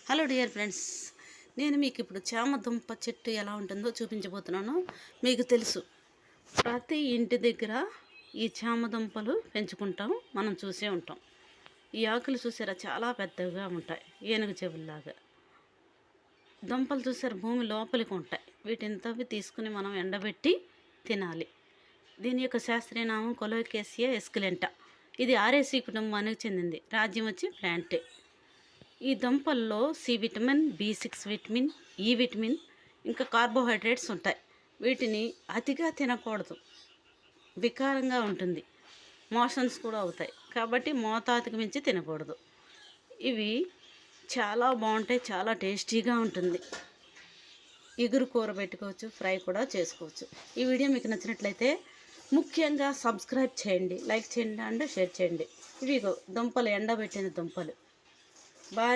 Hello dear friends, నేను మీకు ఇప్పుడు చామదుంప చెట్టు ఎలా ఉంటుందో చూపించబోతున్నాను. మీకు తెలుసు, ప్రతి ఇంటి దగ్గర ఈ చామదుంపలు పెంచుకుంటాం, మనం చూసే ఉంటాం. ఈ ఆకులు చూసారా, చాలా పెద్దగా ఉంటాయి, ఏనుగు చెవుల్లాగా. దుంపలు చూసారా, భూమి లోపలికి ఉంటాయి. వీటిని తవ్వి తీసుకుని మనం ఎండబెట్టి తినాలి. దీని యొక్క శాస్త్రీయ నామం కొలోకేసియా ఎస్కులెంటా. ఇది ఆరేసి కుటుంబానికి చెందింది. రాజ్యం వచ్చి ప్లాంటే. ఈ దుంపల్లో సి విటమిన్, బి6 విటమిన్, ఈ విటమిన్, ఇంకా కార్బోహైడ్రేట్స్ ఉంటాయి. వీటిని అతిగా తినకూడదు, వికారంగా ఉంటుంది, మోషన్స్ కూడా అవుతాయి. కాబట్టి మోతాదుకు మించి తినకూడదు. ఇవి చాలా బాగుంటాయి, చాలా టేస్టీగా ఉంటుంది. ఇగురు కూర పెట్టుకోవచ్చు, ఫ్రై కూడా చేసుకోవచ్చు. ఈ వీడియో మీకు నచ్చినట్లయితే ముఖ్యంగా సబ్స్క్రైబ్ చేయండి, లైక్ చేయండి అండ్ షేర్ చేయండి. ఇవి దుంపలు, ఎండబెట్టిన దుంపలు. బాయ్.